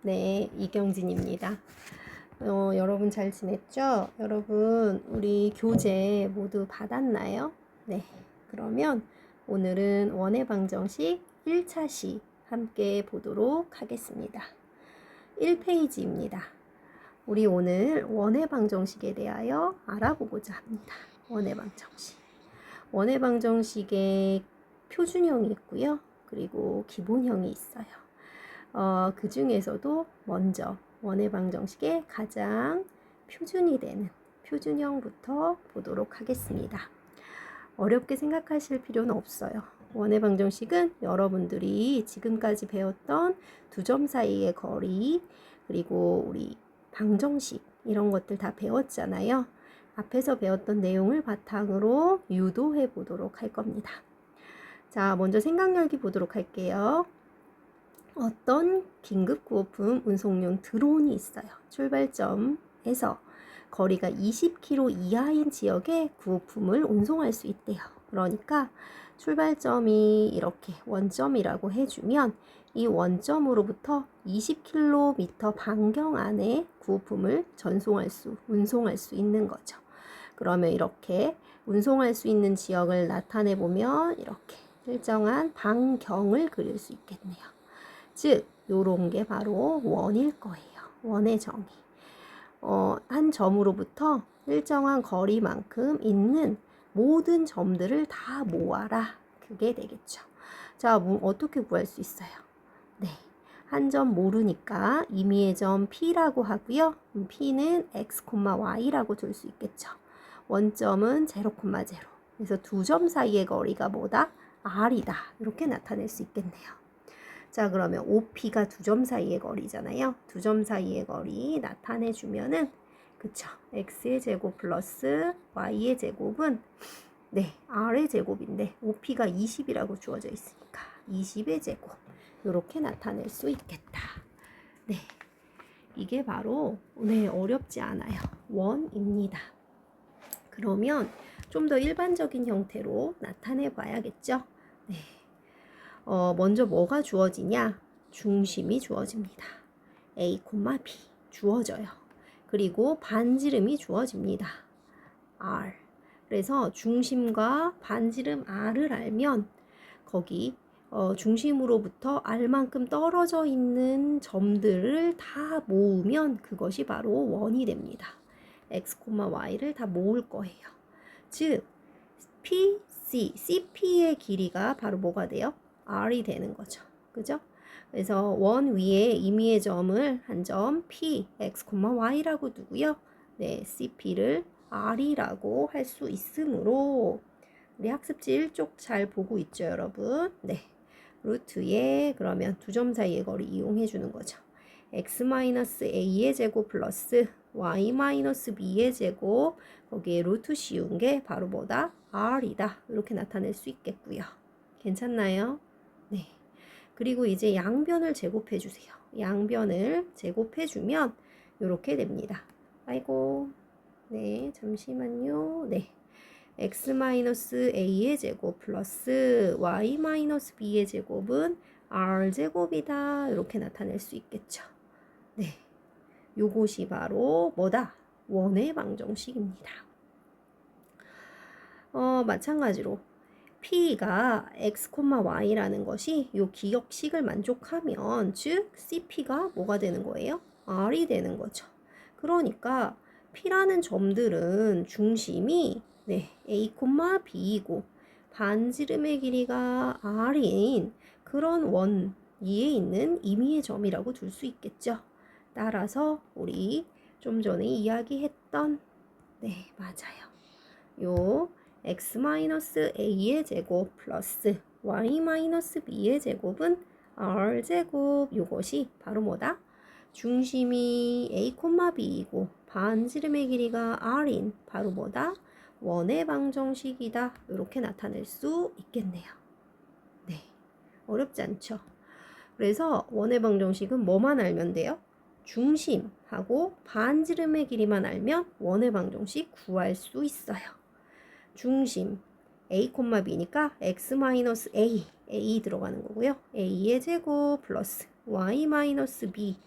네, 이경진입니다. 여러분 잘 지냈죠? 여러분, 우리 교재 모두 받았나요? 네, 그러면 오늘은 원의 방정식 1차 시 함께 보도록 하겠습니다. 1페이지입니다. 우리 오늘 원의 방정식에 대하여 알아보고자 합니다. 원의 방정식. 원의 방정식에 표준형이 있고요. 그리고 기본형이 있어요. 그 중에서도 먼저 원의 방정식의 가장 표준이 되는 표준형부터 보도록 하겠습니다. 어렵게 생각하실 필요는 없어요. 원의 방정식은 여러분들이 지금까지 배웠던 두 점 사이의 거리, 그리고 우리 방정식 이런 것들 다 배웠잖아요. 앞에서 배웠던 내용을 바탕으로 유도해 보도록 할 겁니다. 자, 먼저 생각 열기 보도록 할게요. 어떤 긴급 구호품 운송용 드론이 있어요. 출발점에서 거리가 20km 이하인 지역에 구호품을 운송할 수 있대요. 그러니까 출발점이 이렇게 원점이라고 해주면 이 원점으로부터 20km 반경 안에 구호품을 운송할 수 있는 거죠. 그러면 이렇게 운송할 수 있는 지역을 나타내 보면 이렇게 일정한 반경을 그릴 수 있겠네요. 즉, 요런 게 바로 원일 거예요. 원의 정의. 한 점으로부터 일정한 거리만큼 있는 모든 점들을 다 모아라. 그게 되겠죠. 자, 어떻게 구할 수 있어요? 네. 한 점 모르니까 임의의 점 P라고 하고요. P는 X, Y라고 둘 수 있겠죠. 원점은 0, 0. 그래서 두 점 사이의 거리가 뭐다? R이다. 이렇게 나타낼 수 있겠네요. 자, 그러면 OP가 두 점 사이의 거리잖아요. 두 점 사이의 거리 나타내 주면은 그쵸? x의 제곱 플러스 y의 제곱은 네, r의 제곱인데 OP가 20이라고 주어져 있으니까 20의 제곱 이렇게 나타낼 수 있겠다. 네, 이게 바로 네, 어렵지 않아요. 원입니다. 그러면 좀 더 일반적인 형태로 나타내 봐야겠죠? 네. 먼저 뭐가 주어지냐? 중심이 주어집니다. A, B 주어져요. 그리고 반지름이 주어집니다. R. 그래서 중심과 반지름 R을 알면 거기 중심으로부터 R만큼 떨어져 있는 점들을 다 모으면 그것이 바로 원이 됩니다. X, Y를 다 모을 거예요. 즉, CP의 길이가 바로 뭐가 돼요? R이 되는 거죠. 그죠? 그래서 원 위에 임의의 점을 한 점 P, X, Y라고 두고요. 네, CP를 R이라고 할 수 있으므로 우리 학습지 1쪽 잘 보고 있죠, 여러분? 네. 루트에 그러면 두 점 사이의 거리 이용해 주는 거죠. x-a의 제곱 플러스 y-b의 제곱 거기에 루트 씌운 게 바로 뭐다? r이다. 이렇게 나타낼 수 있겠고요. 괜찮나요? 네. 그리고 이제 양변을 제곱해 주세요. 양변을 제곱해 주면 이렇게 됩니다. 아이고. 네, 잠시만요. 네. x-a의 제곱 플러스 y-b의 제곱은 r제곱이다. 이렇게 나타낼 수 있겠죠. 네. 요것이 바로 뭐다? 원의 방정식입니다. 마찬가지로 P가 x, y라는 것이 요 기억식을 만족하면 즉 CP가 뭐가 되는 거예요? R이 되는 거죠. 그러니까 P라는 점들은 중심이 네, A, B이고 반지름의 길이가 R인 그런 원 위에 있는 임의의 점이라고 둘 수 있겠죠. 따라서 우리 좀 전에 이야기했던 네, 맞아요. 요 x-a의 제곱 플러스 y-b의 제곱은 r제곱 요것이 바로 뭐다? 중심이 a, b이고 반지름의 길이가 r인 바로 뭐다? 원의 방정식이다. 이렇게 나타낼 수 있겠네요. 네, 어렵지 않죠? 그래서 원의 방정식은 뭐만 알면 돼요? 중심하고 반지름의 길이만 알면 원의 방정식 구할 수 있어요. 중심 a, b니까 x-a 들어가는 거고요. a의 제곱 플러스 y-b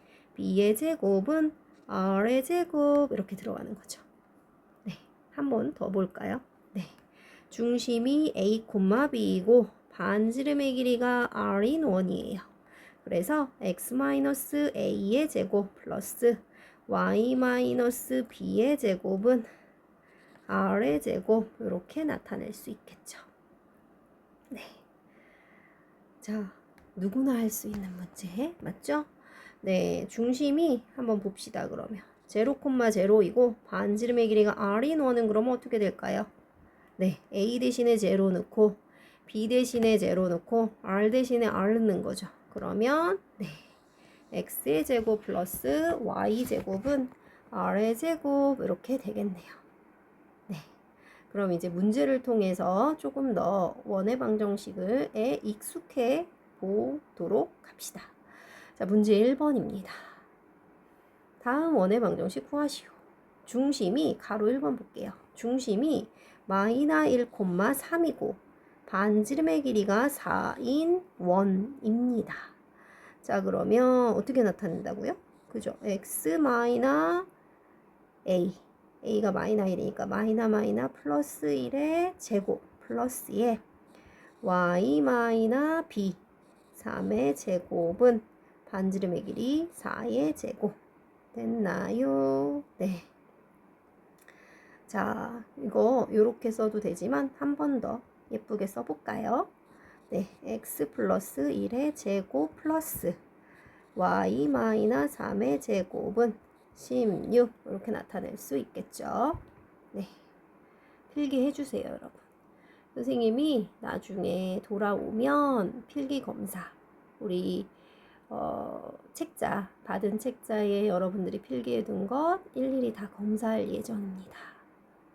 b의 제곱은 r의 제곱 이렇게 들어가는 거죠. 네, 한번 더 볼까요? 네, 중심이 a, b이고 반지름의 길이가 r인 원이에요. 그래서 x-a의 제곱 플러스 y-b의 제곱은 r의 제곱 이렇게 나타낼 수 있겠죠. 네. 자, 누구나 할 수 있는 문제 맞죠? 네, 중심이 한번 봅시다. 그러면 0,0이고 반지름의 길이가 r인 원은 그러면 어떻게 될까요? 네, a 대신에 0 넣고 b 대신에 0 넣고 r 대신에 r 넣는 거죠. 그러면 네, x의 제곱 플러스 y 제곱은 r의 제곱 이렇게 되겠네요. 네, 그럼 이제 문제를 통해서 조금 더 원의 방정식에 익숙해 보도록 합시다. 자, 문제 1번입니다. 다음 원의 방정식 구하시오. 중심이 가로 1번 볼게요. 중심이 마이너 1,3이고 반지름의 길이가 4인 원입니다. 자, 그러면 어떻게 나타낸다고요? 그죠? x 마이너 a, a가 마이너 1이니까 마이너 플러스 1의 제곱 플러스에 y 마이너 b 3의 제곱은 반지름의 길이 4의 제곱 됐나요? 네. 자, 이거 이렇게 써도 되지만 한 번 더 예쁘게 써볼까요? 네, x 플러스 1의 제곱 플러스 y 마이너 3의 제곱은 16 이렇게 나타낼 수 있겠죠. 네, 필기해 주세요, 여러분. 선생님이 나중에 돌아오면 필기 검사 우리 책자 받은 책자에 여러분들이 필기해 둔 것 일일이 다 검사할 예정입니다.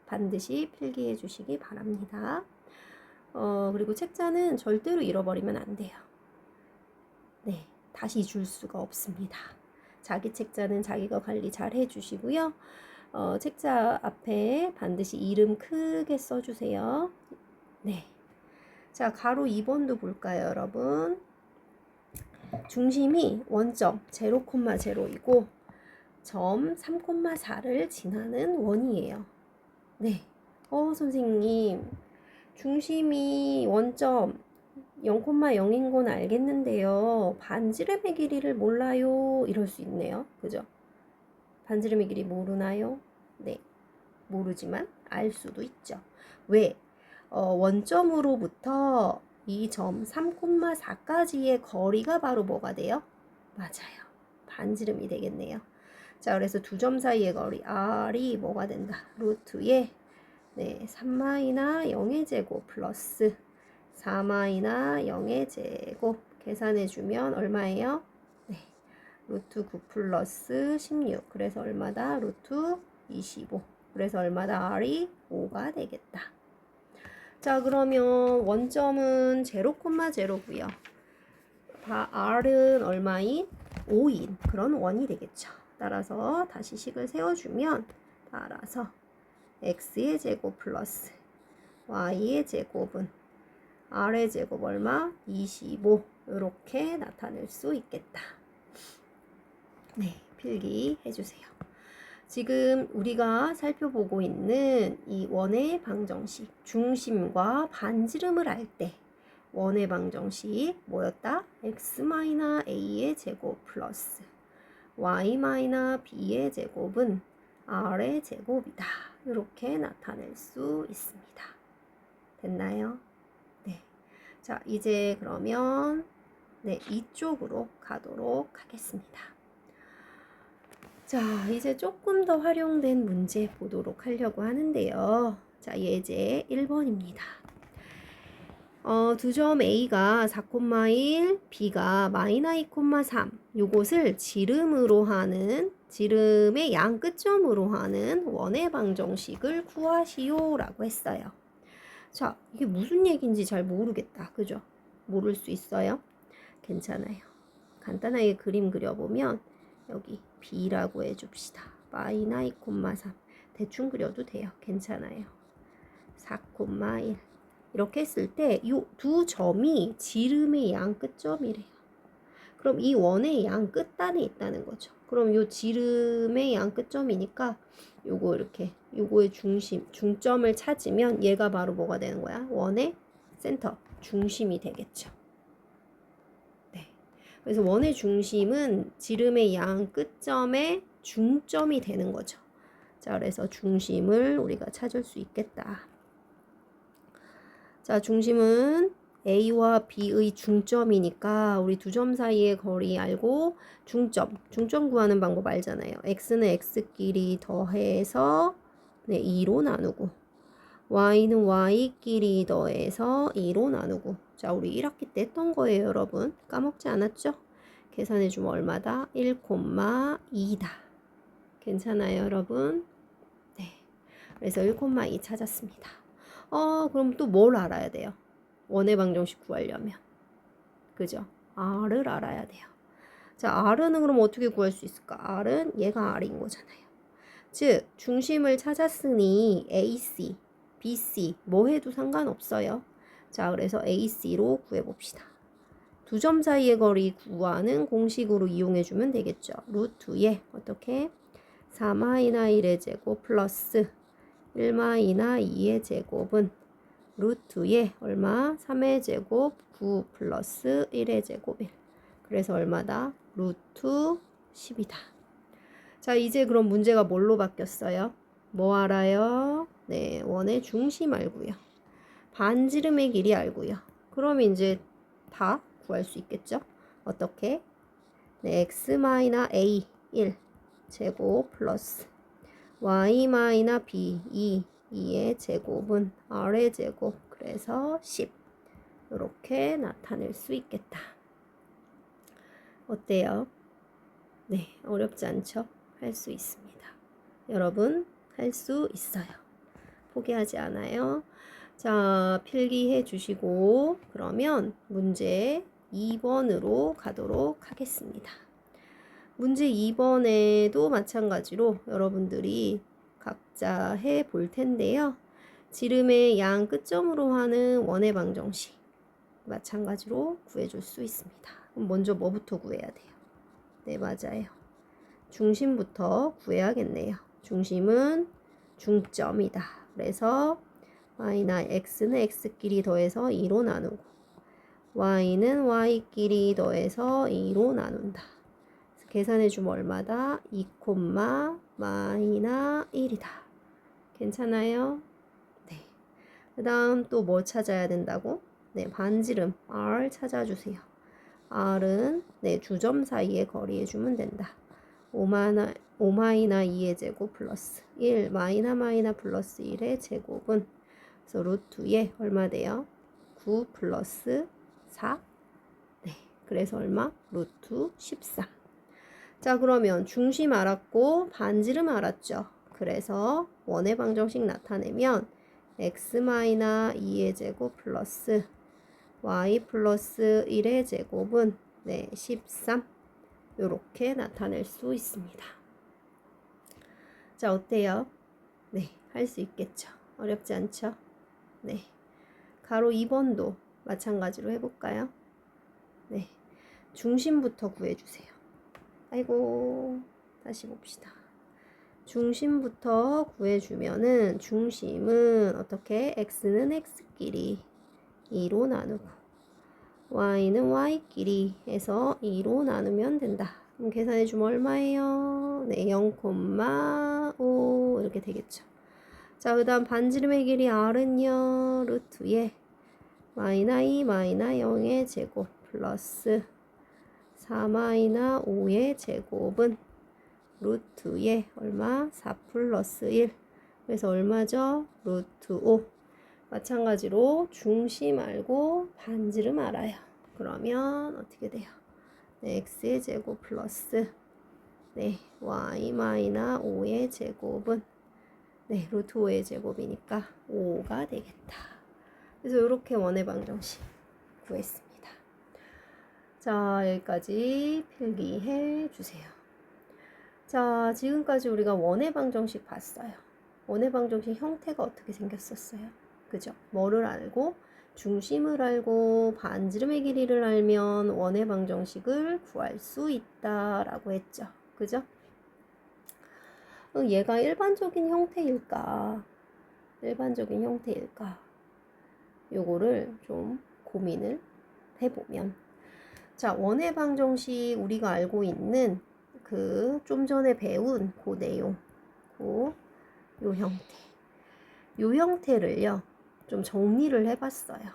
반드시 필기해 주시기 바랍니다. 그리고 책자는 절대로 잃어버리면 안 돼요. 네, 다시 줄 수가 없습니다. 자기 책자는 자기가 관리 잘 해주시고요. 책자 앞에 반드시 이름 크게 써주세요. 네. 자, 가로 2번도 볼까요, 여러분? 중심이 원점 0,0이고 점 3,4를 지나는 원이에요. 네. 선생님, 중심이 원점 0,0인 건 알겠는데요. 반지름의 길이를 몰라요. 이럴 수 있네요. 그죠? 반지름의 길이 모르나요? 네. 모르지만 알 수도 있죠. 왜? 원점으로부터 이 점 3,4까지의 거리가 바로 뭐가 돼요? 맞아요. 반지름이 되겠네요. 자, 그래서 두 점 사이의 거리 r이 뭐가 된다? 루트에 네, 3-0의 제곱 플러스 4-0의 제곱 계산해주면 얼마예요? 네, 루트 9 플러스 16 그래서 얼마다? 루트 25 그래서 얼마다? r이 5가 되겠다. 자, 그러면 원점은 0,0고요. r은 얼마인? 5인 그런 원이 되겠죠. 따라서 다시 식을 세워주면 따라서 x의 제곱 플러스 y의 제곱은 r의 제곱 얼마? 25 이렇게 나타낼 수 있겠다. 네, 필기 해주세요. 지금 우리가 살펴보고 있는 이 원의 방정식 중심과 반지름을 알 때 원의 방정식 뭐였다? x-a의 제곱 플러스 y-b의 제곱은 r의 제곱이다. 이렇게 나타낼 수 있습니다. 됐나요? 네. 자, 이제 그러면 네, 이쪽으로 가도록 하겠습니다. 자, 이제 조금 더 활용된 문제 보도록 하려고 하는데요. 자, 예제 1번입니다. 두 점 A가 4,1, B가 마이너 2,3 요것을 지름으로 하는 지름의 양 끝점으로 하는 원의 방정식을 구하시오 라고 했어요. 자, 이게 무슨 얘기인지 잘 모르겠다. 그죠? 모를 수 있어요? 괜찮아요. 간단하게 그림 그려보면 여기 B라고 해줍시다. 마이너 2,3 대충 그려도 돼요. 괜찮아요. 4,1 이렇게 했을 때 이 두 점이 지름의 양 끝점이래요. 그럼 이 원의 양 끝단에 있다는 거죠. 그럼 요 지름의 양 끝점이니까 요거 이렇게 요거의 중점을 찾으면 얘가 바로 뭐가 되는 거야? 원의 센터, 중심이 되겠죠. 네. 그래서 원의 중심은 지름의 양 끝점의 중점이 되는 거죠. 자, 그래서 중심을 우리가 찾을 수 있겠다. 자, 중심은 A와 B의 중점이니까 우리 두 점 사이의 거리 알고 중점 구하는 방법 알잖아요. X는 X끼리 더해서 2로 나누고 Y는 Y끼리 더해서 2로 나누고 자, 우리 1학기 때 했던 거예요, 여러분. 까먹지 않았죠? 계산해주면 얼마다? 1,2다. 괜찮아요, 여러분? 네. 그래서 1,2 찾았습니다. 그럼 또 뭘 알아야 돼요? 원의 방정식 구하려면. 그죠? R을 알아야 돼요. 자, R은 그럼 어떻게 구할 수 있을까? R은 얘가 R인 거잖아요. 즉, 중심을 찾았으니 AC, BC 뭐 해도 상관없어요. 자, 그래서 AC로 구해봅시다. 두 점 사이의 거리 구하는 공식으로 이용해주면 되겠죠. 루트에 어떻게? 4-1의 제곱 플러스 1-2의 제곱은 루트에 얼마? 3의 제곱 9 플러스 1의 제곱 1. 그래서 얼마다? 루트 10이다. 자, 이제 그럼 문제가 뭘로 바뀌었어요? 뭐 알아요? 네, 원의 중심 알고요. 반지름의 길이 알고요. 그럼 이제 다 구할 수 있겠죠? 어떻게? 네, x-a 1 제곱 플러스 y-b 2의 제곱은 r의 제곱 그래서 10 이렇게 나타낼 수 있겠다. 어때요? 네, 어렵지 않죠? 할 수 있습니다. 여러분 할 수 있어요. 포기하지 않아요. 자, 필기해 주시고 그러면 문제 2번으로 가도록 하겠습니다. 문제 2번에도 마찬가지로 여러분들이 각자 해 볼 텐데요. 지름의 양 끝점으로 하는 원의 방정식 마찬가지로 구해줄 수 있습니다. 그럼 먼저 뭐부터 구해야 돼요? 네, 맞아요. 중심부터 구해야겠네요. 중심은 중점이다. 그래서 y나 x는 x끼리 더해서 2로 나누고 y는 y끼리 더해서 2로 나눈다. 계산해주면 얼마다? 2, 마이너 1이다. 괜찮아요? 네. 그 다음 또 뭐 찾아야 된다고? 네, 반지름 R 찾아주세요. R은 네, 주점 사이의 거리 해주면 된다. 5-2의 제곱 플러스 1 마이너 플러스 1의 제곱은 그래서 루트에 얼마 돼요? 9 플러스 4 네, 그래서 얼마? 루트 13. 자, 그러면 중심 알았고 반지름 알았죠. 그래서 원의 방정식 나타내면 x-2의 제곱 플러스 y 플러스 1의 제곱은 네, 13 이렇게 나타낼 수 있습니다. 자, 어때요? 네, 할 수 있겠죠. 어렵지 않죠? 네, 가로 2번도 마찬가지로 해볼까요? 네, 중심부터 구해주세요. 아이고, 다시 봅시다. 중심부터 구해주면은 중심은 어떻게? x는 x끼리 2로 나누고 y는 y끼리 해서 2로 나누면 된다. 그럼 계산해주면 얼마예요? 네, 0,5 이렇게 되겠죠. 자, 그 다음 반지름의 길이 r은요. 루트에 마이너 2 마이너 0의 제곱 플러스 4-5의 제곱은 루트에 얼마? 4 플러스 1 그래서 얼마죠? 루트 5 마찬가지로 중심 알고 반지름 알아요. 그러면 어떻게 돼요? 네, x의 제곱 플러스 네, y-5의 제곱은 네, 루트 5의 제곱이니까 5가 되겠다. 그래서 이렇게 원의 방정식 구했습니다. 자, 여기까지 필기해 주세요. 자, 지금까지 우리가 원의 방정식 봤어요. 원의 방정식 형태가 어떻게 생겼었어요? 그죠? 뭐를 알고 중심을 알고 반지름의 길이를 알면 원의 방정식을 구할 수 있다라고 했죠. 그죠? 얘가 일반적인 형태일까? 일반적인 형태일까? 요거를 좀 고민을 해보면, 자, 원의 방정식 우리가 알고 있는 그 좀 전에 배운 그 내용, 요 형태, 요 형태를요 좀 정리를 해봤어요.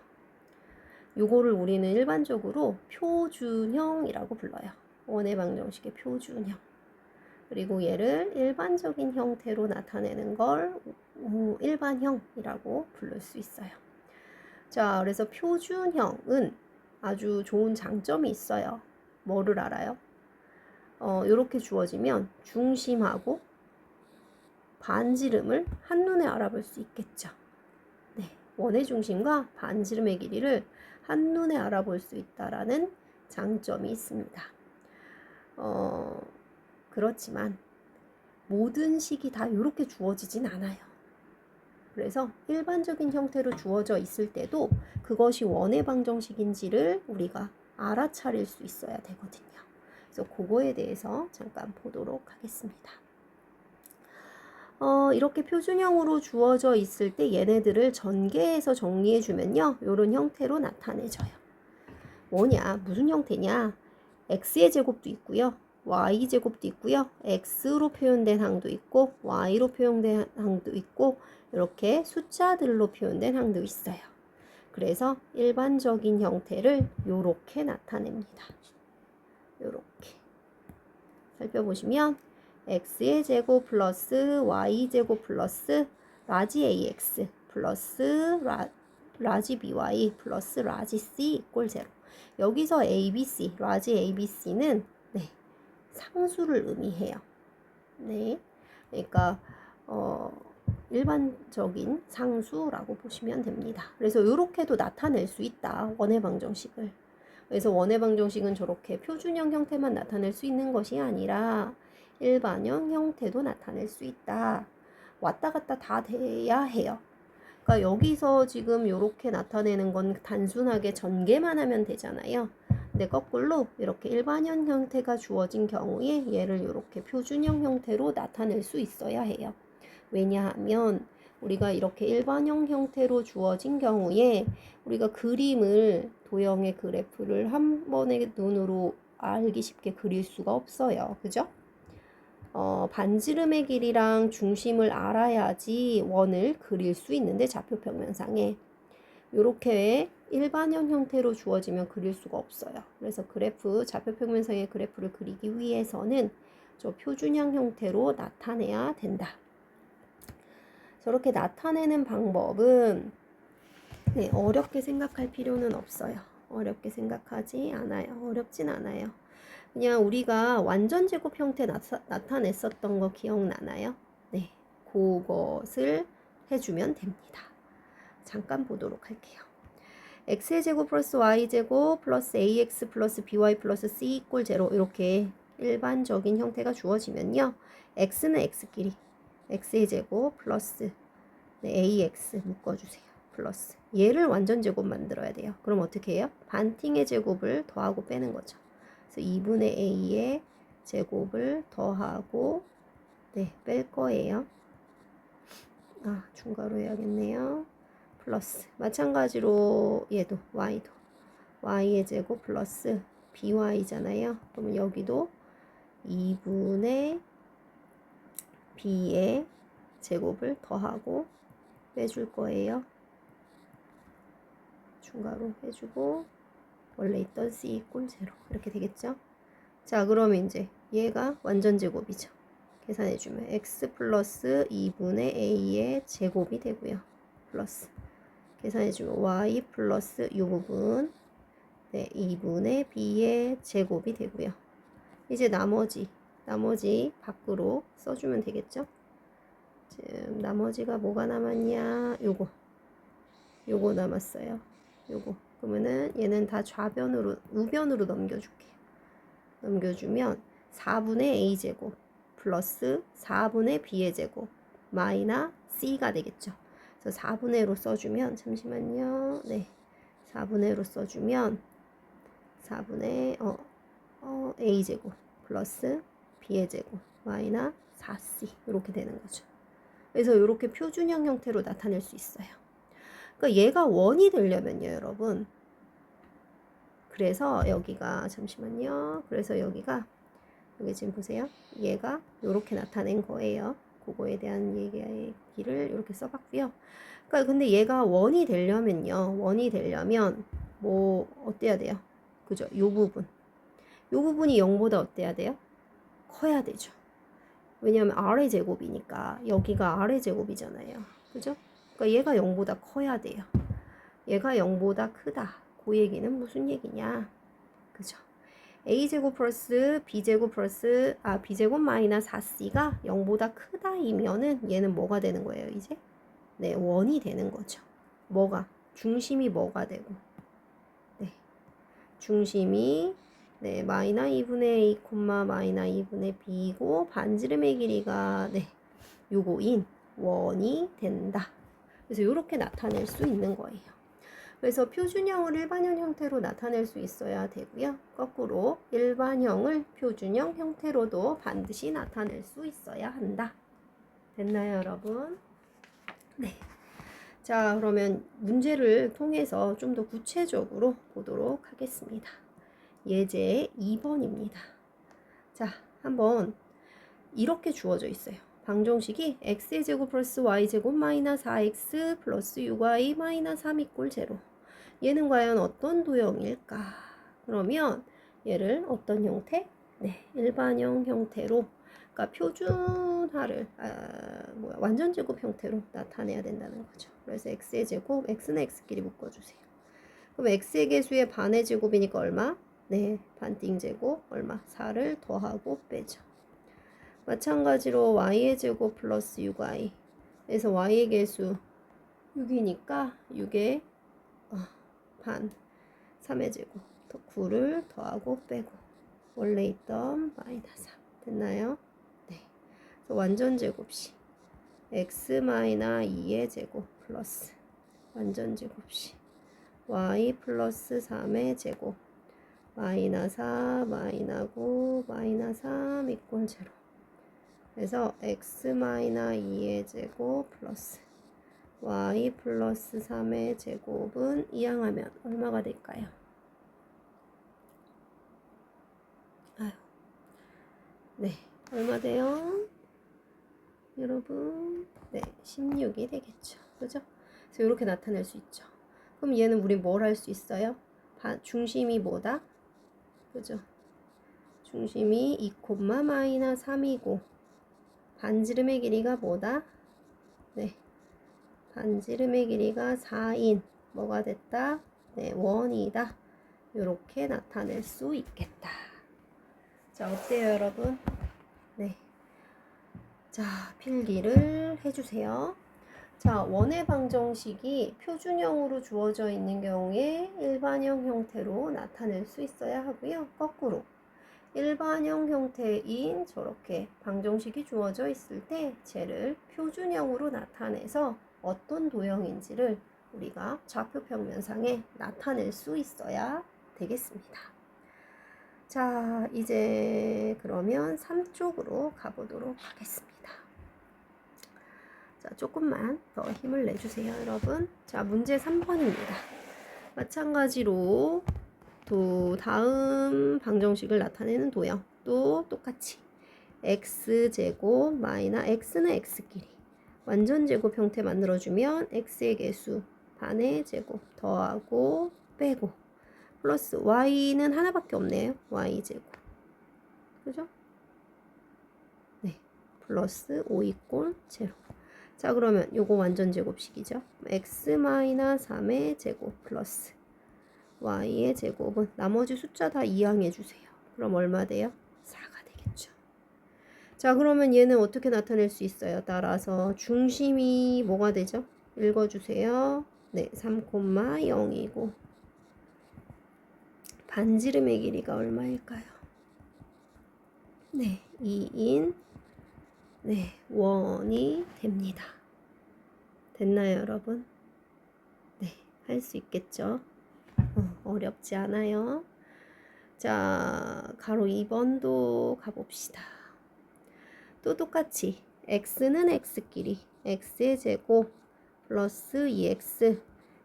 요거를 우리는 일반적으로 표준형이라고 불러요. 원의 방정식의 표준형. 그리고 얘를 일반적인 형태로 나타내는 걸 일반형이라고 부를 수 있어요. 자, 그래서 표준형은 아주 좋은 장점이 있어요. 뭐를 알아요? 이렇게 주어지면 중심하고 반지름을 한눈에 알아볼 수 있겠죠. 네, 원의 중심과 반지름의 길이를 한눈에 알아볼 수 있다라는 장점이 있습니다. 그렇지만 모든 식이 다 이렇게 주어지진 않아요. 그래서 일반적인 형태로 주어져 있을 때도 그것이 원의 방정식인지를 우리가 알아차릴 수 있어야 되거든요. 그래서 그거에 대해서 잠깐 보도록 하겠습니다. 이렇게 표준형으로 주어져 있을 때 얘네들을 전개해서 정리해주면요, 이런 형태로 나타내져요. 뭐냐, 무슨 형태냐? x의 제곱도 있고요, y 제곱도 있고요, x로 표현된 항도 있고 y로 표현된 항도 있고 이렇게 숫자들로 표현된 항도 있어요. 그래서 일반적인 형태를 이렇게 나타냅니다. 이렇게 살펴보시면 x의 제곱 플러스 y 제곱 플러스 라지 ax 플러스 라지 by 플러스 라지 c 이꼴 0. 여기서 abc, 라지 abc는 네, 상수를 의미해요. 네, 그러니까 일반적인 상수라고 보시면 됩니다. 그래서 이렇게도 나타낼 수 있다, 원의 방정식을. 그래서 원의 방정식은 저렇게 표준형 형태만 나타낼 수 있는 것이 아니라 일반형 형태도 나타낼 수 있다. 왔다 갔다 다 돼야 해요. 그러니까 여기서 지금 이렇게 나타내는 건 단순하게 전개만 하면 되잖아요. 근데 거꾸로 이렇게 일반형 형태가 주어진 경우에 얘를 이렇게 표준형 형태로 나타낼 수 있어야 해요. 왜냐하면 우리가 이렇게 일반형 형태로 주어진 경우에 우리가 그림을, 도형의 그래프를 한 번에 눈으로 알기 쉽게 그릴 수가 없어요. 그죠? 반지름의 길이랑 중심을 알아야지 원을 그릴 수 있는데, 좌표평면상에 이렇게 일반형 형태로 주어지면 그릴 수가 없어요. 그래서 그래프, 좌표평면상의 그래프를 그리기 위해서는 저 표준형 형태로 나타내야 된다. 저렇게 나타내는 방법은 네, 어렵게 생각할 필요는 없어요. 어렵게 생각하지 않아요. 어렵진 않아요. 그냥 우리가 완전제곱 형태 나타냈었던 거 기억나나요? 네, 그것을 해주면 됩니다. 잠깐 보도록 할게요. x의 제곱 플러스 y 제곱 플러스 ax 플러스 by 플러스 c 이꼴 0, 이렇게 일반적인 형태가 주어지면요, x는 x끼리 x의 제곱 플러스 네, ax 묶어주세요. 플러스 얘를 완전 제곱 만들어야 돼요. 그럼 어떻게 해요? 반팅의 제곱을 더하고 빼는 거죠. 그래서 2분의 a의 제곱을 더하고 네, 뺄 거예요. 중괄호 해야겠네요. 플러스 마찬가지로 얘도 y도 y의 제곱 플러스 by잖아요. 그러면 여기도 2분의 b의 제곱을 더하고 빼줄 거예요. 중괄호 해주고 원래 있던 c 이꼴 0 이렇게 되겠죠. 자, 그러면 이제 얘가 완전 제곱이죠. 계산해주면 x 플러스 2분의 a의 제곱이 되고요. 플러스 계산해주면 y 플러스 이 부분 네, 2분의 b의 제곱이 되고요. 이제 나머지 밖으로 써주면 되겠죠. 지금 나머지가 뭐가 남았냐, 요거 남았어요. 요거 그러면은 얘는 다 좌변으로, 우변으로 넘겨줄게요. 넘겨주면 4분의 a제곱 플러스 4분의 b의 제곱 마이너스 c가 되겠죠. 그래서 4분의 1로 써주면, 잠시만요. 네, 4분의 1로 써주면 4분의 a제곱 플러스 b의 제곱 마이너스 4c 이렇게 되는 거죠. 그래서 이렇게 표준형 형태로 나타낼 수 있어요. 그러니까 얘가 원이 되려면요, 여러분. 그래서 여기가 잠시만요. 그래서 여기 지금 보세요. 얘가 이렇게 나타낸 거예요. 그거에 대한 얘기를 이렇게 써봤고요. 그러니까 근데 얘가 원이 되려면요. 원이 되려면 뭐 어때야 돼요? 그죠? 요 부분이 0보다 어때야 돼요? 커야 되죠. 왜냐하면 R의 제곱이니까 여기가 R의 제곱이잖아요. 그죠? 그러니까 얘가 0보다 커야 돼요. 얘가 0보다 크다. 그 얘기는 무슨 얘기냐? 그죠? a제곱 플러스 b제곱 플러스 b제곱 마이너스 4c가 0보다 크다이면은 얘는 뭐가 되는 거예요, 이제? 네, 원이 되는 거죠. 뭐가? 중심이 뭐가 되고? 네. 중심이 네, 마이너 2분의 a, 마이너 2분의 b이고 반지름의 길이가 네, 요거인 원이 된다. 그래서 이렇게 나타낼 수 있는 거예요. 그래서 표준형을 일반형 형태로 나타낼 수 있어야 되고요. 거꾸로 일반형을 표준형 형태로도 반드시 나타낼 수 있어야 한다. 됐나요, 여러분? 네. 자, 그러면 문제를 통해서 좀 더 구체적으로 보도록 하겠습니다. 예제 2번입니다. 자, 한번 이렇게 주어져 있어요. 방정식이 x의 제곱 플러스 y 제곱 마이너스 4x 플러스 6y 마이너스 3 이꼴 0. 얘는 과연 어떤 도형일까? 그러면 얘를 어떤 형태? 네, 일반형 형태로, 그러니까 표준화를 완전 제곱 형태로 나타내야 된다는 거죠. 그래서 x의 제곱, x는 x끼리 묶어주세요. 그럼 x의 개수의 반의 제곱이니까 얼마? 네, 반띵 제곱 얼마? 4를 더하고 빼죠. 마찬가지로 y의 제곱 플러스 6y. 그래서 y의 개수 6이니까 6의 반 3의 제곱 9를 더하고 빼고 원래 있던 마이너스 3 됐나요? 네. 그래서 완전 제곱식 x 마이너스 2의 제곱 플러스 완전 제곱식 y 플러스 3의 제곱 마이너스 4 마이너스 9 마이너스 3 이꼴 0. 그래서 x 마이너스 2의 제곱 플러스 y 플러스 3의 제곱은 이항하면 얼마가 될까요? 아유, 네, 얼마 돼요? 여러분, 네, 16이 되겠죠. 그죠? 그래서 이렇게 나타낼 수 있죠. 그럼 얘는 우리 뭘 할 수 있어요? 중심이 뭐다? 그죠? 중심이 2, 마이너스 3이고 반지름의 길이가 뭐다? 네, 반지름의 길이가 4인 뭐가 됐다? 네, 원이다. 이렇게 나타낼 수 있겠다. 자, 어때요, 여러분? 네. 자, 필기를 해주세요. 자, 원의 방정식이 표준형으로 주어져 있는 경우에 일반형 형태로 나타낼 수 있어야 하고요. 거꾸로 일반형 형태인 저렇게 방정식이 주어져 있을 때 쟤를 표준형으로 나타내서 어떤 도형인지를 우리가 좌표평면상에 나타낼 수 있어야 되겠습니다. 자, 이제 그러면 3쪽으로 가보도록 하겠습니다. 자, 조금만 더 힘을 내주세요, 여러분. 자, 문제 3번입니다. 마찬가지로 또 다음 방정식을 나타내는 도형 또 똑같이 x제곱 마이너스 x는 x끼리 완전 제곱 형태 만들어주면 x의 개수 반의 제곱 더하고 빼고 플러스 y는 하나밖에 없네요. y제곱 그죠? 네, 플러스 5 이꼴 0. 자, 그러면 요거 완전 제곱식이죠. x 마이너스 3의 제곱 플러스 y의 제곱은 나머지 숫자 다 이항해 주세요. 그럼 얼마 돼요? 4가 되겠죠. 자, 그러면 얘는 어떻게 나타낼 수 있어요? 따라서 중심이 뭐가 되죠? 읽어주세요. 네, 3,0이고 반지름의 길이가 얼마일까요? 네, 2인 네, 원이 됩니다. 됐나요, 여러분? 네, 할 수 있겠죠? 어렵지 않아요. 자, 가로 2번도 가봅시다. 또 똑같이 x는 x끼리 x의 제곱 플러스 2x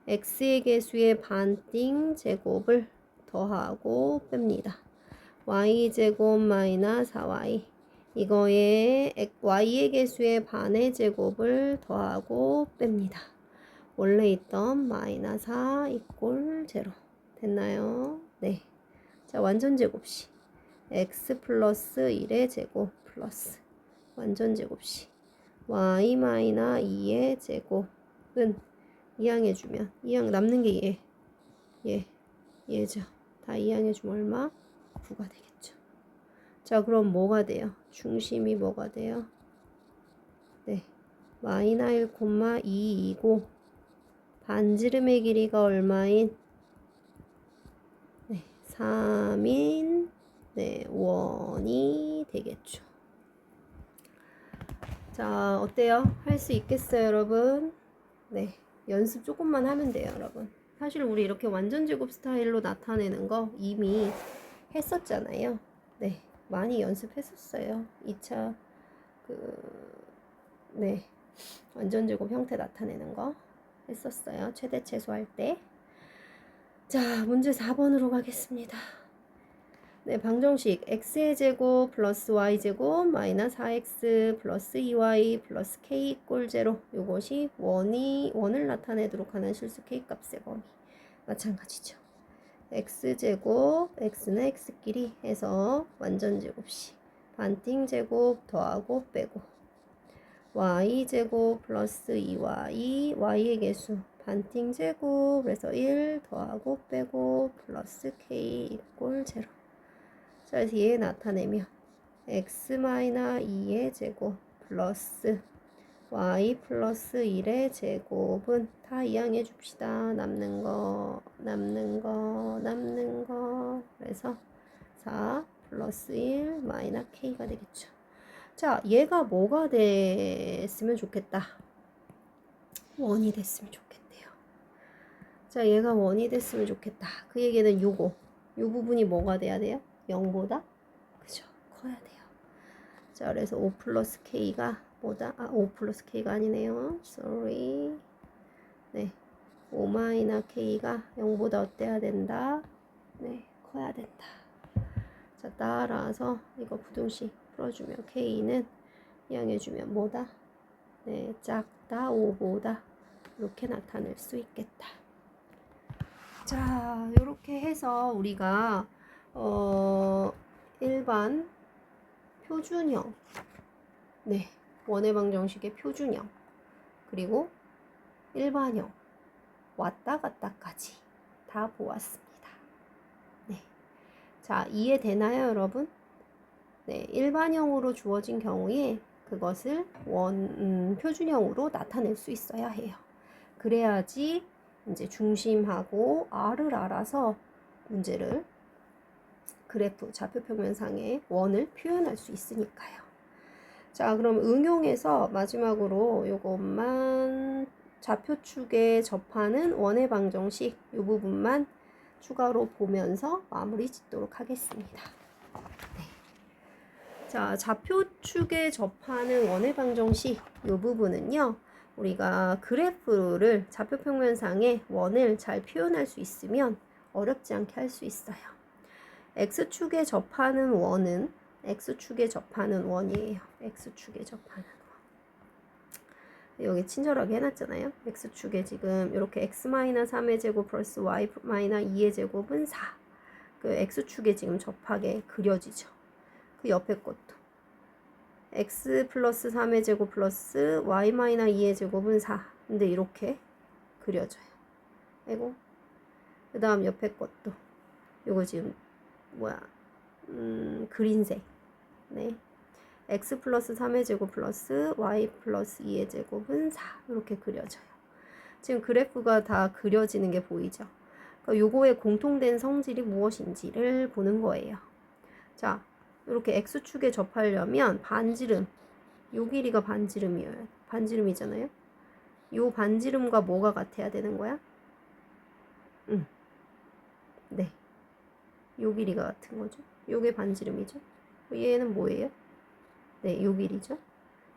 x의 개수의 반띵 제곱을 더하고 뺍니다. y제곱 마이너스 4y 이거에 y의 개수의 반의 제곱을 더하고 뺍니다. 원래 있던 마이너스 4 이꼴 0 됐나요? 네. 자, 완전 제곱식 x 플러스 1의 제곱 플러스 완전 제곱식 y 마이너스 2의 제곱은 이항해주면 이항 남는 게 얘죠. 다 이항해주면 얼마? 9가 되겠죠. 자, 그럼 뭐가 돼요? 중심이 뭐가 돼요? 네, 마이너스 1,2이고 반지름의 길이가 얼마인? 네, 3인 네, 원이 되겠죠. 자, 어때요? 할 수 있겠어요, 여러분? 네, 연습 조금만 하면 돼요, 여러분. 사실 우리 이렇게 완전 제곱 스타일로 나타내는 거 이미 했었잖아요. 네, 많이 연습했었어요. 2차 네, 완전 제곱 형태 나타내는 거 했었어요. 최대 최소할 때. 자, 문제 4번으로 가겠습니다. 네, 방정식 x의 제곱 플러스 y제곱 마이너스 4x 플러스 2y 플러스 k 이꼴 0 이것이 원을 나타내도록 하는 실수 k 값의 범위 마찬가지죠. x제곱 x는 x끼리 해서 완전 제곱식 반띵 제곱 더하고 빼고 y제곱 플러스 2y y의 개수 반띵 제곱 그래서 1 더하고 빼고 플러스 k 이꼴 0 자, 그래서 얘 나타내면 x-2의 제곱 플러스 y 플러스 1의 제곱은 다 이항해 줍시다. 남는 거 그래서 4 플러스 1 마이너스 k가 되겠죠. 자, 얘가 뭐가 됐으면 좋겠다. 원이 됐으면 좋겠대요. 자, 얘가 원이 됐으면 좋겠다. 그 얘기는 요거 요 부분이 뭐가 돼야 돼요? 0보다 그죠? 커야 돼요. 자, 그래서 5 플러스 k가 뭐다? 5 플러스 k가 아니네요. sorry. 네, 5 마이너 k가 0보다 어때야 된다? 네, 커야 된다. 자, 따라서 이거 부등식 풀어주면 k는 이항해주면 뭐다? 네, 작다 5보다 이렇게 나타낼 수 있겠다. 자, 이렇게 해서 우리가 일반 표준형, 네, 원의 방정식의 표준형, 그리고 일반형, 왔다 갔다까지 다 보았습니다. 네, 자, 이해되나요, 여러분? 네, 일반형으로 주어진 경우에 그것을 표준형으로 나타낼 수 있어야 해요. 그래야지 이제 중심하고 R을 알아서 문제를 그래프, 좌표평면상의 원을 표현할 수 있으니까요. 자, 그럼 응용해서 마지막으로 요것만 좌표축에 접하는 원의 방정식 이 부분만 추가로 보면서 마무리 짓도록 하겠습니다. 네. 자, 좌표축에 접하는 원의 방정식 이 부분은요. 우리가 그래프를 좌표평면상의 원을 잘 표현할 수 있으면 어렵지 않게 할 수 있어요. X축에 접하는 원은 X축에 접하는 원이에요. X축에 접하는 원. 여기 친절하게 해놨잖아요. X축에 지금 이렇게 X-3의 제곱 플러스 Y-2의 제곱은 4. 그 X축에 지금 접하게 그려지죠. 그 옆에 것도 X 플러스 3의 제곱 플러스 Y-2의 제곱은 4. 근데 이렇게 그려져요. 아이고. 그 다음 옆에 것도 요거 지금 그린색. 네. x 플러스 3의 제곱 플러스 y 플러스 2의 제곱은 4. 이렇게 그려져요. 지금 그래프가 다 그려지는 게 보이죠? 그러니까 요거의 공통된 성질이 무엇인지를 보는 거예요. 자, 이렇게 x축에 접하려면 반지름, 요 길이가 반지름이잖아요. 요 반지름과 뭐가 같아야 되는 거야? 네, 요 길이가 같은 거죠. 요게 반지름이죠. 얘는 뭐예요? 네, 요 길이죠.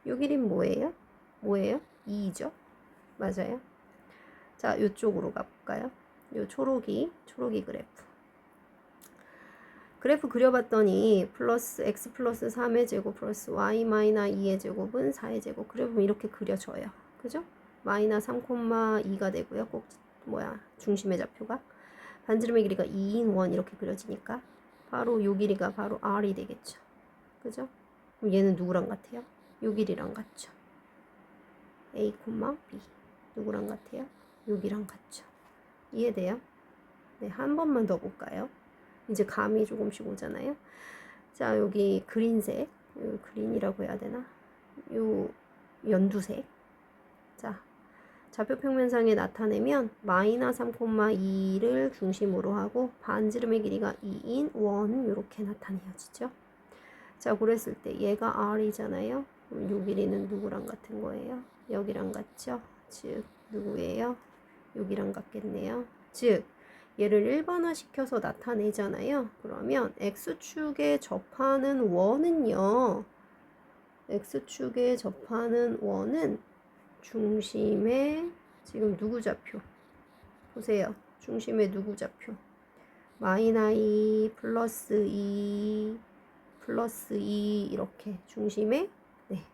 요 길이는 뭐예요? 뭐예요? 2죠. 맞아요. 자, 요쪽으로 가볼까요? 요 초록이 그래프. 그래프 그려봤더니 플러스 x 플러스 3의 제곱 플러스 y 마이너 2의 제곱은 4의 제곱. 그래보면 이렇게 그려져요. 그죠? 마이너 3,2가 되고요. 꼭 중심의 좌표가. 반지름의 길이가 2인 1 이렇게 그려지니까 바로 요 길이가 바로 r이 되겠죠. 그죠? 그럼 얘는 누구랑 같아요? 요 길이랑 같죠. a, b. 누구랑 같아요? 여기랑 같죠. 이해돼요? 네, 한 번만 더 볼까요? 이제 감이 조금씩 오잖아요. 자, 여기 그린색, 그린이라고 해야 되나? 요 연두색. 자, 좌표 평면상에 나타내면 마이너 3,2를 중심으로 하고 반지름의 길이가 2인 1 이렇게 나타내어지죠. 자, 그랬을 때 얘가 r이잖아요. 그럼 요 길이는 누구랑 같은 거예요? 여기랑 같죠? 즉 누구예요? 여기랑 같겠네요. 즉 얘를 일반화 시켜서 나타내잖아요. 그러면 x축에 접하는 원은요. x축에 접하는 원은 중심의 지금 누구 좌표? 보세요. 중심의 누구 좌표? 마이너 2 플러스 2 플러스 2 이렇게 중심의 네,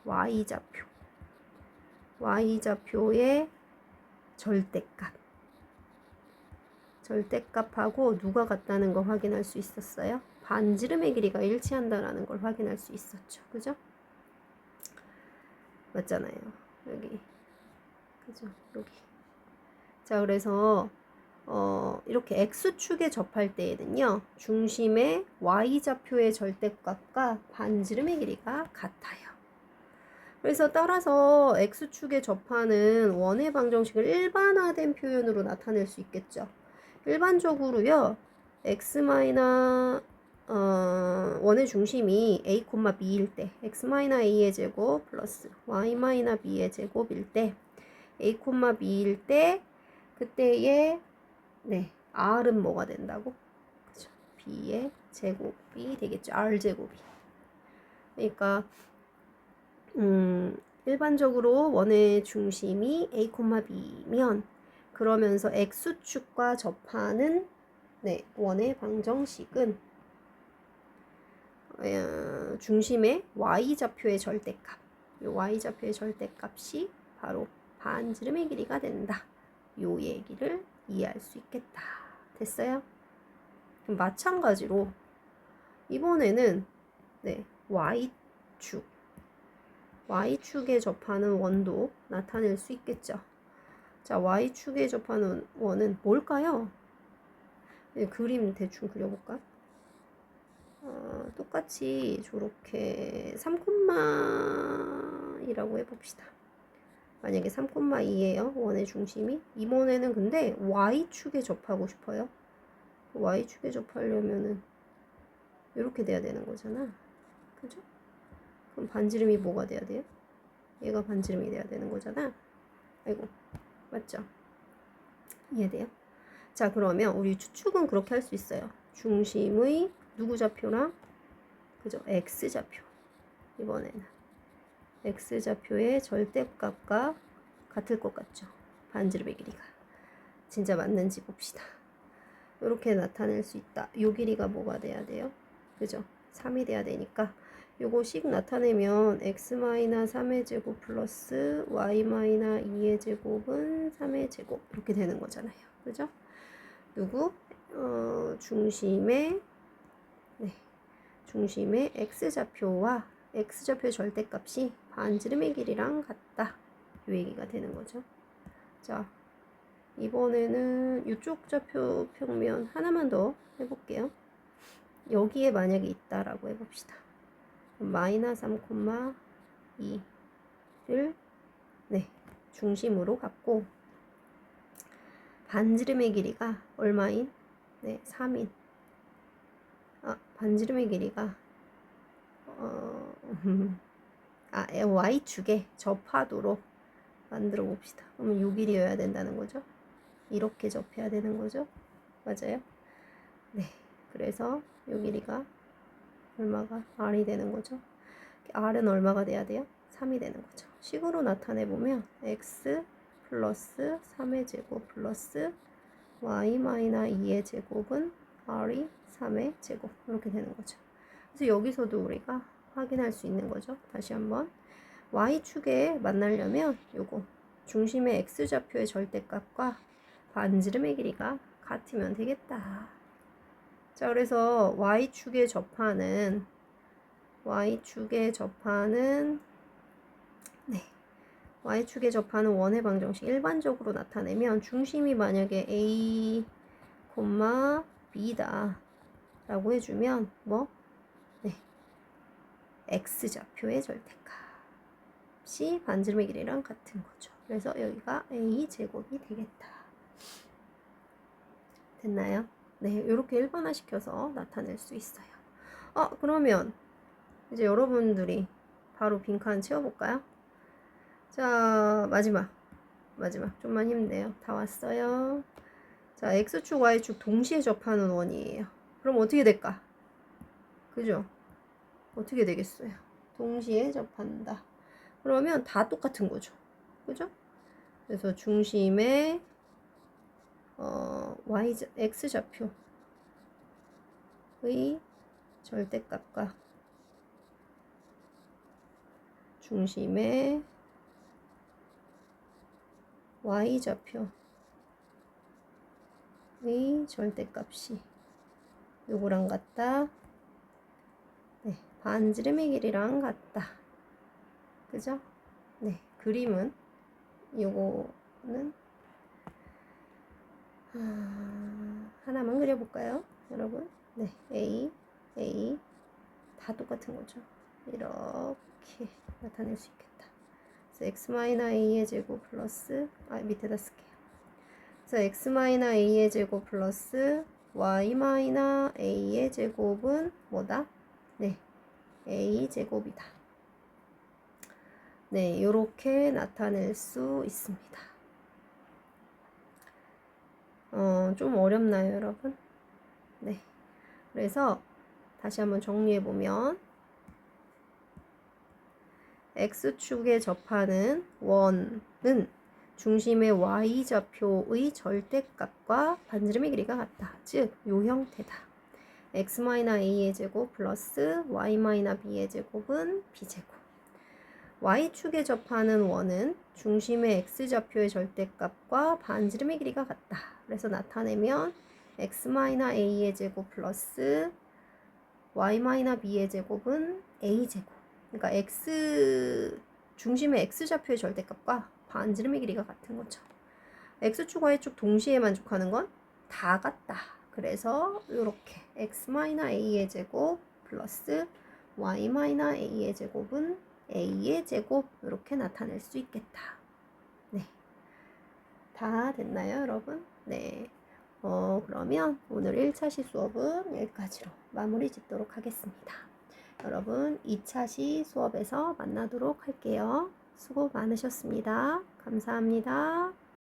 y좌표. y좌표의 절대값. 절대값하고 누가 같다는 거 확인할 수 있었어요? 반지름의 길이가 일치한다라는 걸 확인할 수 있었죠. 그죠? 맞잖아요. 여기. 그죠? 여기. 자, 그래서 이렇게 x축에 접할 때에는요. 중심의 y좌표의 절대값과 반지름의 길이가 같아요. 그래서 따라서 x축에 접하는 원의 방정식을 일반화된 표현으로 나타낼 수 있겠죠. 일반적으로요. x 원의 중심이 a, b일 때 x a의 제곱 플러스 y b의 제곱일 때 a, b일 때 그때의 네, r은 뭐가 된다고? 그죠? b의 제곱이 되겠죠. r 제곱이. 그러니까 일반적으로 원의 중심이 a, b면 그러면서 x축과 접하는 네, 원의 방정식은 중심의 y좌표의 절대값, 이 y좌표의 절대값이 바로 반지름의 길이가 된다. 요 얘기를 이해할 수 있겠다. 됐어요? 마찬가지로 이번에는 네, y축에 접하는 원도 나타낼 수 있겠죠. 자, y축에 접하는 원은 뭘까요? 네, 그림 대충 그려볼까? 똑같이 저렇게 3,2라고 해봅시다. 만약에 3,2예요. 원의 중심이. 이번에는 근데 y축에 접하고 싶어요. y축에 접하려면은 이렇게 돼야 되는 거잖아. 그죠? 그럼 반지름이 뭐가 돼야 돼요? 얘가 반지름이 돼야 되는 거잖아. 아이고, 맞죠? 이해돼요? 자, 그러면 우리 추측은 그렇게 할 수 있어요. 중심의 누구 좌표랑 그죠? x좌표. 이번에는 x좌표의 절대값과 같을 것 같죠? 반지름의 길이가. 진짜 맞는지 봅시다. 이렇게 나타낼 수 있다. 요 길이가 뭐가 돼야 돼요? 그죠? 3이 돼야 되니까 요거씩 나타내면 x-3의 제곱 플러스 y-2의 제곱은 3의 제곱 이렇게 되는 거잖아요. 그죠? 누구? 중심의 x좌표와 x좌표의 절대값이 반지름의 길이랑 같다. 이 얘기가 되는 거죠. 자, 이번에는 이쪽 좌표 평면 하나만 더 해볼게요. 여기에 만약에 있다라고 해봅시다. 마이너 3,2를 네, 중심으로 갖고 반지름의 길이가 얼마인? 네, 3인. 반지름의 길이가 y축에 접하도록 만들어 봅시다. 그러면 요 길이여야 된다는 거죠. 이렇게 접해야 되는 거죠. 맞아요. 네. 그래서 요 길이가 얼마가 r이 되는 거죠. r은 얼마가 돼야 돼요? 3이 되는 거죠. 식으로 나타내 보면 x 플러스 3의 제곱 플러스 y 마이너스 2의 제곱은 r이 3의 제곱 이렇게 되는 거죠. 그래서 여기서도 우리가 확인할 수 있는 거죠. 다시 한번 y축에 만나려면 요거 중심의 x좌표의 절대값과 반지름의 길이가 같으면 되겠다. 자, 그래서 y축에 접하는 네, y축에 접하는 원의 방정식 일반적으로 나타내면 중심이 만약에 a, b다 라고 해주면 뭐? 네, x좌표의 절대값이 반지름의 길이랑 같은 거죠. 그래서 여기가 a제곱이 되겠다. 됐나요? 네, 이렇게 일반화시켜서 나타낼 수 있어요. 그러면 이제 여러분들이 바로 빈칸 채워볼까요? 자, 마지막 좀만 힘내요. 다 왔어요. 자, x축 y축 동시에 접하는 원이에요. 그럼 어떻게 될까? 그죠? 어떻게 되겠어요? 동시에 접한다. 그러면 다 똑같은 거죠. 그죠? 그래서 중심의 x좌표의 절대값과 중심의 y좌표의 절대값이 요거랑 같다. 네, 반지름의 길이랑 같다. 그죠? 네, 그림은 요거는 하나만 그려볼까요, 여러분? 네, A 다 똑같은 거죠. 이렇게 나타낼 수 있겠다. 그래서 x-a의 제곱 플러스 밑에다 쓸게요. 그래서 x-a의 제곱 플러스 y-a의 제곱은 뭐다? 네, a 제곱이다. 네, 이렇게 나타낼 수 있습니다. 좀 어렵나요, 여러분? 네. 그래서 다시 한번 정리해 보면 x축에 접하는 원은 중심의 y좌표의 절대값과 반지름의 길이가 같다. 즉, 요 형태다. x-a의 제곱 플러스 y-b의 제곱은 b제곱. y축에 접하는 원은 중심의 x좌표의 절대값과 반지름의 길이가 같다. 그래서 나타내면 x-a의 제곱 플러스 y-b의 제곱은 a제곱. 그러니까 중심의 x좌표의 절대값과 반지름의 길이가 같은 거죠. x축, y축 동시에 만족하는 건 다 같다. 그래서 이렇게 x-a의 제곱 플러스 y-a의 제곱은 a의 제곱 이렇게 나타낼 수 있겠다. 네, 다 됐나요, 여러분? 네. 그러면 오늘 1차시 수업은 여기까지로 마무리 짓도록 하겠습니다. 여러분 2차시 수업에서 만나도록 할게요. 수고 많으셨습니다. 감사합니다.